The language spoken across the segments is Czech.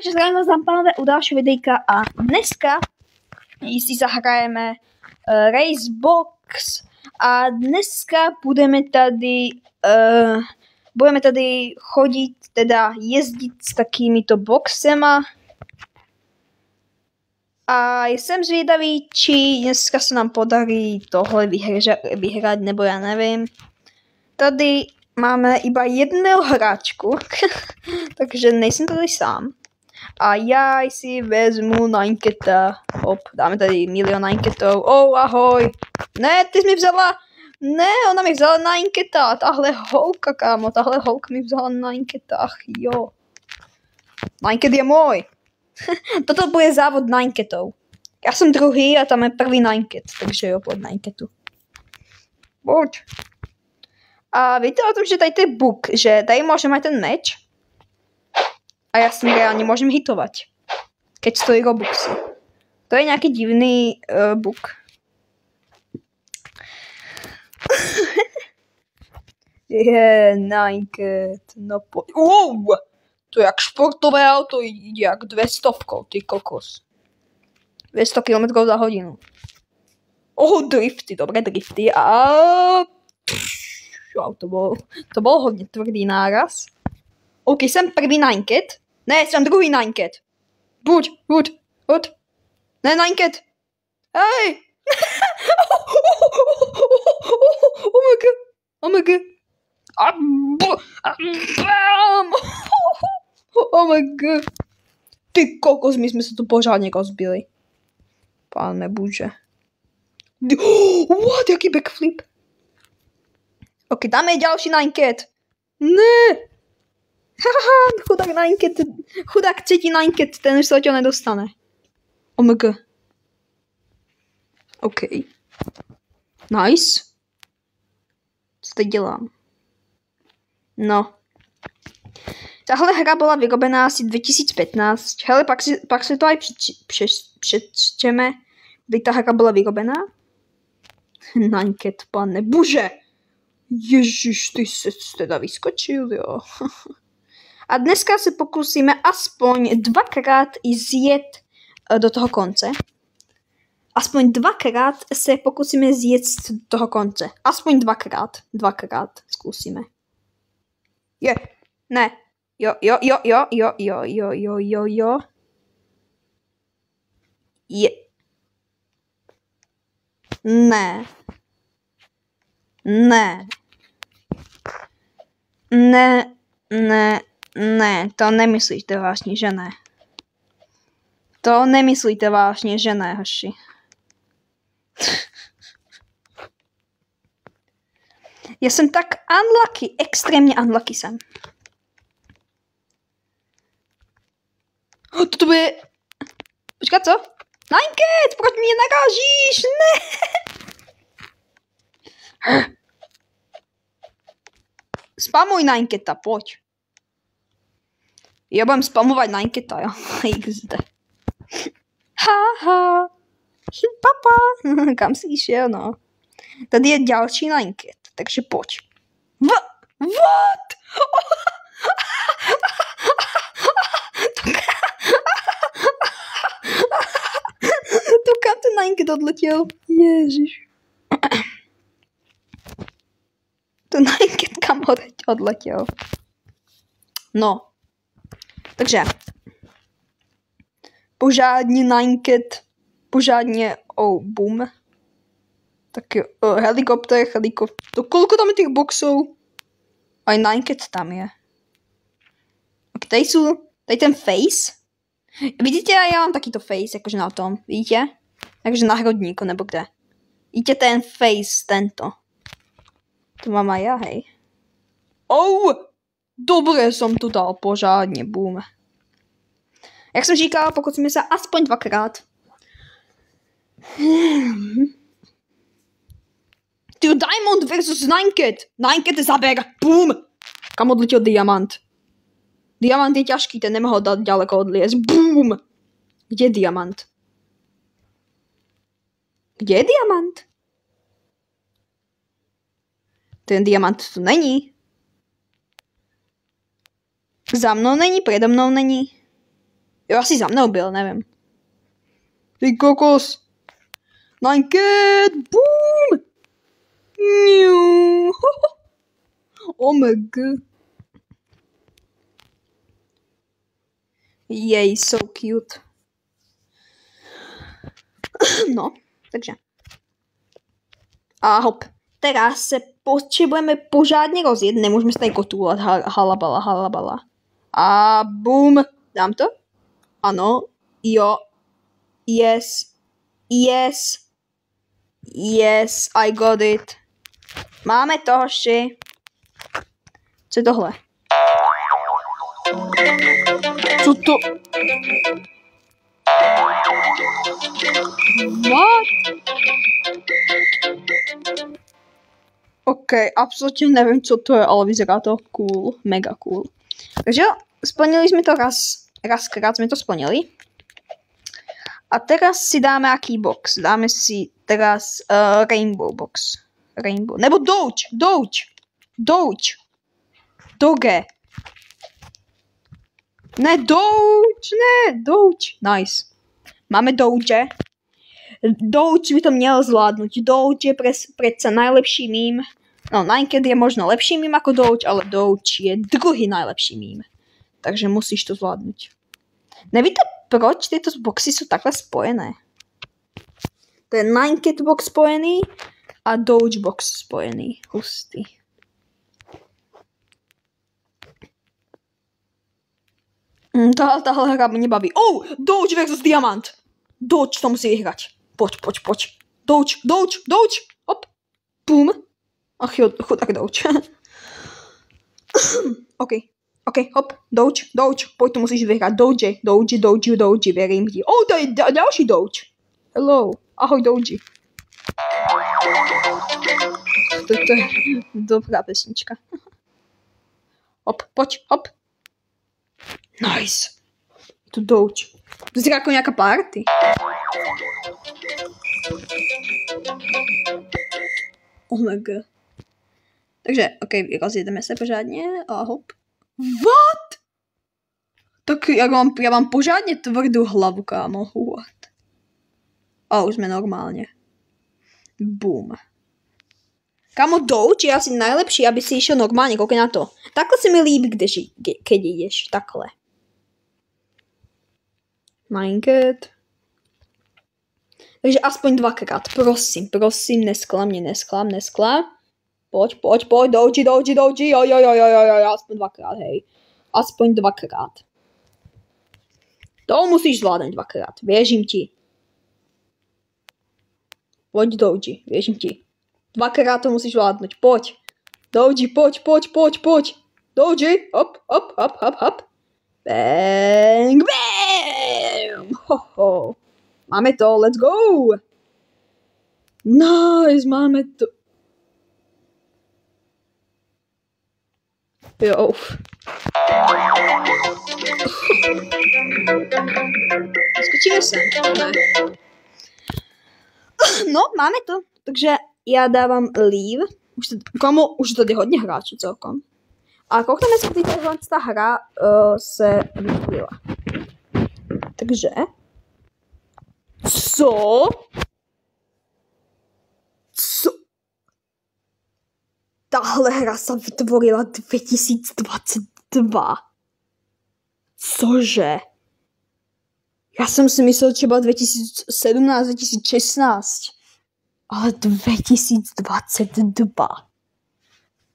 Takže zdravím vás tam, pánové, u dalšího videjka a dneska si zahrajeme Racebox a dneska budeme tady chodit, teda jezdit s takýmito boxema a jsem zvědavý, či dneska se nám podarí tohle vyhrát, nebo já nevím. Tady máme iba jedného hráčku, takže nejsem tady sám. A já si vezmu Nineketa. Hop, dáme tady milion Nineketů. Oh, ahoj. Ne, ty jsi mi vzala. Ne, ona mi vzala Nineketa. Tahle holka, kámo. Tahle holka mi vzala Nineketa. Ach jo. Nineket je můj. Toto bude závod Nineketů. Já jsem druhý a tam je první Nineket. Takže jo, pod Niniketu. Pojď. A víte o tom, že tady je bug, že tady můžeme mít ten meč a já s ním reálně můžem hitovat, keď stojí Robuxy. To je nějaký divný bug. Je Nineket, no pojď. Wow! To je jak športové auto, jde jak 200, ty kokos. 200 km za hodinu. Drifty, dobré drifty a... Wow, to bylo hodně tvrdý náraz. OK, jsem první Nineket. Ne, jsem druhý Nineket. Buď. Ne, Nineket. Hej. Oh my god. Oh my god. Ty kokos, my jsme se tu pořádně rozbili. Pane bože. What, jaký backflip. OK, tam je další Nineket. Ne. Haha, chudák Nineket. Chudák třetí Nineket, ten už se o těho nedostane. OMG. OK. Nice. Co teď dělám? No. Tahle hra byla vyrobená asi 2015. Hele, pak si to aj přečteme, kdy ta hra byla vyrobená. Nineket, pane bože. Ježiš, ty se teda vyskočil, jo. A dneska se pokusíme aspoň dvakrát zjet do toho konce. Aspoň dvakrát se pokusíme zjet do toho konce. Aspoň dvakrát. Dvakrát zkusíme. Je. Ne. Jo. Je. Ne. Ne, to nemyslíte vážně, že ne. To nemyslíte vážně, že ne, hoši. Já jsem tak unlucky, extrémně unlucky jsem. Toto bude... Počkat, co? Nineket, proč mě narážíš? Ne! Spamuj Nineketa, pojď. Já budem spamovat Nineketa, jo. XD. Haha. Papa. Kam jsi šel, no? Tady je další Nineket, takže pojď. What? To kam ten Nineket odletěl? Ježiš. To Nineket kam odletěl. No. Takže. Požádně Nineket. Požádně. Boom. Tak jo. Helikopter. Koliko tam je těch boxů? A Nineket tam je. Ok, tady ten face. Vidíte, já mám takýto face, jakože na tom. Vidíte? Takže na hrodníku, nebo kde. Vidíte ten face, tento. To mám aj ja, hej. Dobre som to dal pořádně, boom. Jak jsem říkal, pokusíme se aspoň dvakrát. Ty Diamond versus Nineket. Nineket zaber, boom. Kam odletěl diamant? Diamant je těžký, ten nemohl dát daleko odliezť. Boom. Kde je diamant? Kde je diamant? Ten diamant tu není. Za mnou není, přede mnou není. Jo, asi za mnou byl, nevím. Ty kokos. Ninket, boom. Omg. Jej, so cute. No, takže. A hop. Teraz se potřebujeme pořádně rozjet, nemůžeme se tady kotůlat, halabala. A boom. Dám to? Ano. Jo. Yes. Yes, I got it. Máme to, hoši. Co je tohle? Co to? What? OK, absolutně nevím, co to je, ale vyzerá to cool. Mega cool. Takže jo, splnili jsme to razkrát jsme to splnili. A teraz si dáme jaký box? Dáme si teraz rainbow box. Rainbow. Nebo Doge. Ne, Doge. Nice. Máme Doge. Doge by to měl zvládnout. Doge je přece nejlepší mím. No, Ninket je možno lepší mím jako Doge, ale Doge je druhý nejlepší mím. Takže musíš to zvládnout. Nevíte, proč tyto boxy jsou takhle spojené? To je Ninket box spojený a Doge box spojený. Hustý. Tahle hra mě baví. Oh, Doge versus Diamant. Doge to musí vyhrát. Pojď. Doge. Hop. Boom. Ach jo, chudák Doge. OK, hop. Doge. Pojď, to musíš vyhrát. Doge, věřím ti. Oh, to je další Doge. Hello. Ahoj, Doge. To je dobrá pesnička. Hop, pojď, hop. Nice. To Doge. To je jako nějaká party. Oh my god. Takže, OK, rozjedeme se pořádně a hop. What? Tak já mám pořádně tvrdou hlavu, kámo. What? A už jsme normálně. Boom. Kámo, Doge je asi nejlepší, aby si šel normálně, koukej na to. Takhle se mi líbí, když jdeš, takhle. Ninket. Takže aspoň dvakrát, prosím, nesklam. Pojď, Doge, jo, aspoň dvakrát, hej. Aspoň dvakrát. To musíš zvládnout dvakrát, věřím ti. Pojď, Doge, věřím ti. Dvakrát to musíš zvládnout, pojď. Doge, pojď. Doge, hop. Bang. Ho. Máme to, let's go. Nice, máme to. Jo. Skočíme sem, ne. No, máme to. Takže já dávám leave. Už tady hodně hráčů celkom. A koukneme se, kdy ta hra se vychvíla. Takže. Co? Tahle hra se vytvorila 2022. Cože? Já jsem si myslel třeba 2017, 2016. Ale 2022.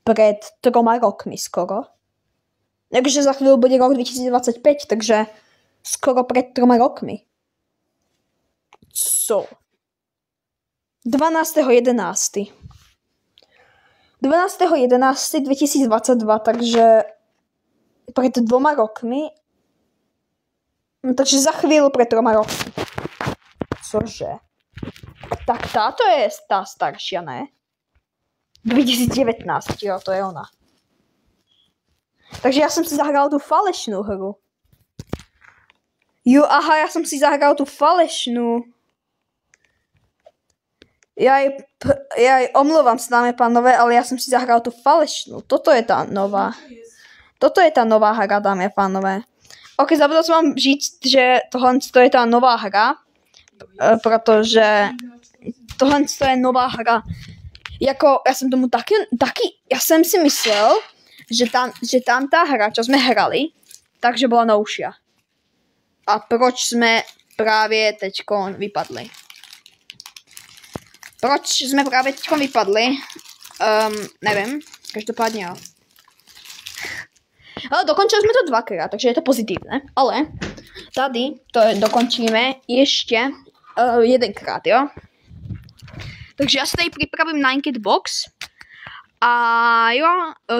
Před 3 rokmi skoro. Takže za chvíli bude rok 2025, takže skoro před 3 rokmi. Co? 12.11. 12.11.2022, takže před 2 rokmi. Takže za chvíli před 3 rokmi. Cože? Tak táto je ta starší, ne? 2019, jo, to je ona. Takže já jsem si zahrál tu falešnou hru. Jo, aha, já jsem si zahrál tu falešnou. Já omlouvám se, dámy a pánové, ale já jsem si zahrál tu falešnou. Toto je ta nová. Toto je ta nová hra, dámy a pánové. Ok, zabudol som vám říct, že tohle je tá nová hra, protože tohle je nová hra. Jako, já jsem tomu taky, já jsem si myslel, že tam ta hra, čo jsme hrali, takže byla novšia. A proč jsme právě teďkon vypadli? Proč jsme právě teďkon vypadli? Nevím, každopádně jo. Ale dokončili jsme to dvakrát, takže je to pozitivné. Ale tady to dokončíme ještě jedenkrát, jo. Takže já si tady připravím Ninekit Box. A jo,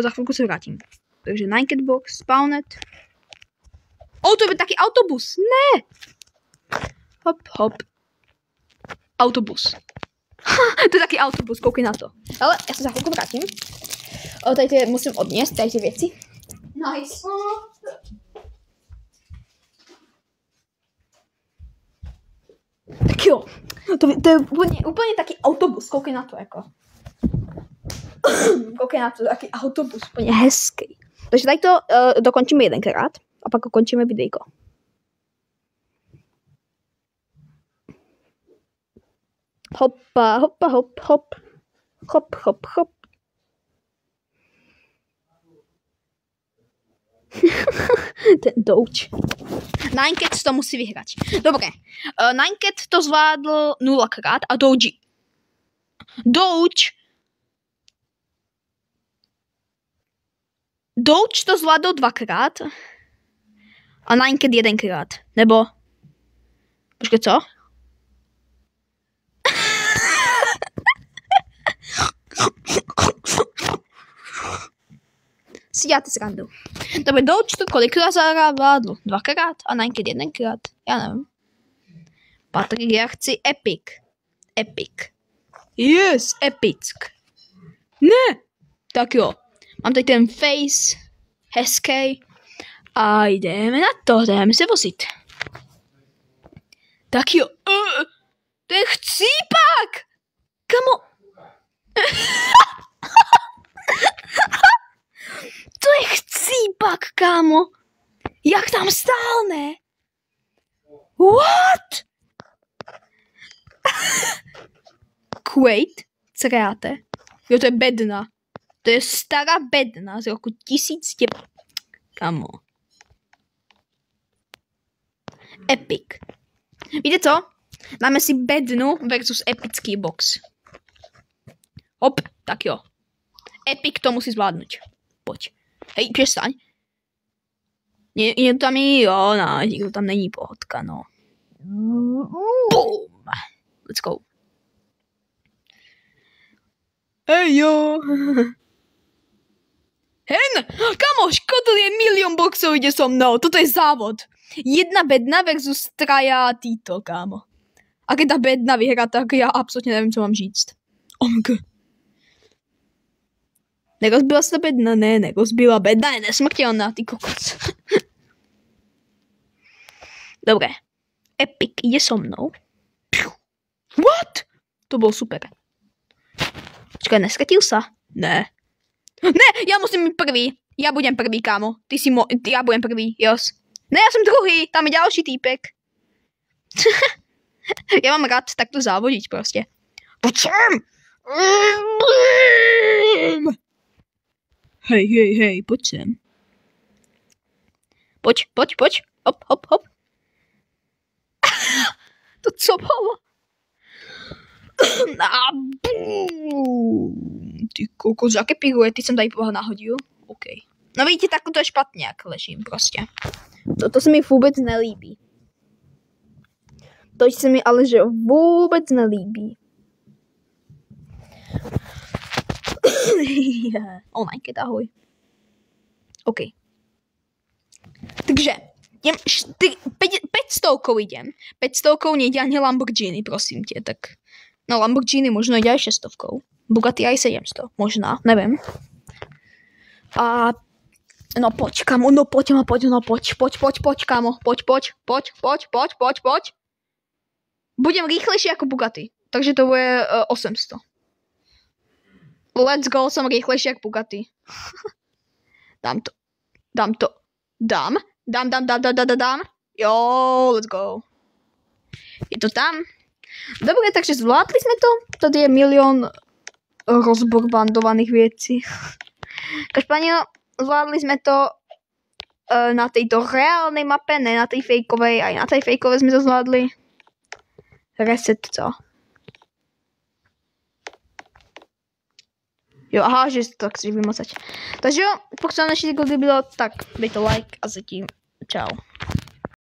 za chvilku se vrátím. Takže Ninekit Box, Spawnet. To je taky autobus, ne! Hop, hop. Autobus. To je taky autobus, koukej na to. Ale já se za chvilku vrátím. Tady musím odněst, tady ty věci. Nice. Tak jo, to je úplně taky autobus, koukej na to jako. Koukej na to, taky autobus, úplně hezký. Takže tady to dokončíme jedenkrát a pak ukončíme videjko. Hoppa, hoppa, hop, hop. Hop, hop, hop. Ten Douč. Ninekit to musí vyhrať. Dobre. Ninekit to zvládl 0krát a Douč to zvládl 2krát a Ninekit 1krát. Nebo... Počkej, co? Si děláte srandu. Dobre, Douč to kolikrát zvládl? 2krát a Ninekit 1krát. Já nevím. Patrik, já chci epic. Epic. Yes, epick. Ne. Tak jo. Mám tady ten face. Hezký. A jdeme na to, jdeme se vozit. Tak jo. To je chcípak. Kamo. To je chcípak, kámo. Jak tam stál, ne? What? Kuwait? Creáte? Jo, to je bedna. To je stará bedna z roku 1000. Kámo. Epic. Víte co? Dáme si bednu versus epický box. Hop, tak jo. Epic to musí zvládnout. Pojď. Hej, přestaň. Je tam jo, no, nikdo tam není pohodka, no. Boom. Let's go. Hej, jo. Hen, kamoš, to je milion boxů, jde so mnou, toto je závod. Jedna bedna versus traja týto, kámo. A když ta bedna vyhrá, tak já absolutně nevím, co mám říct. OMG. Nerozbila se ta bedna? Ne, nerozbila. Bedna je nesmrtelná, ty kokos. Dobré. Epic je so mnou. What? To bylo super. Počkej, neskatil se? Ne. Ne, já musím být prvý. Já budem prvý, kámo. Já budem prvý, jos. Ne, já jsem druhý, tam je další týpek. Já mám rád takto závodit prostě. Pojď sem! Hej, pojď sem. Pojď. Hop. To co bylo? Ty kokos, jaké piruety jsem tady nahodil? OK. No vidíte, tak to je špatně, jak ležím prostě. To se mi vůbec nelíbí. To se mi ale že vůbec nelíbí. Ninekit, ahoj. OK. Takže, 500 jdem. 500 nejde ani Lamborghini, prosím tě, tak... No Lamborghini možno jde aj 600. Bugatti aj 700, možná, nevím. A... No pojď, kamo, pojď, kamo, pojď. Budem rýchlejší jako Bugatti, takže to bude 800. Let's go, jsem rýchlejší jak Bugatti. Dám Dám. Jo, let's go. Je to tam. Dobre, takže zvládli sme to. Tady je milión rozborbandovaných vecí. Každopádne zvládli sme to na tejto reálnej mape, ne na tej fejkovej. Aj na tej fejkovej sme to zvládli. Reset, co? Jo, aha, že to tak si vymazať. Takže jo, pokud sa vám naši díl líbilo, tak dejte like a zatím čau.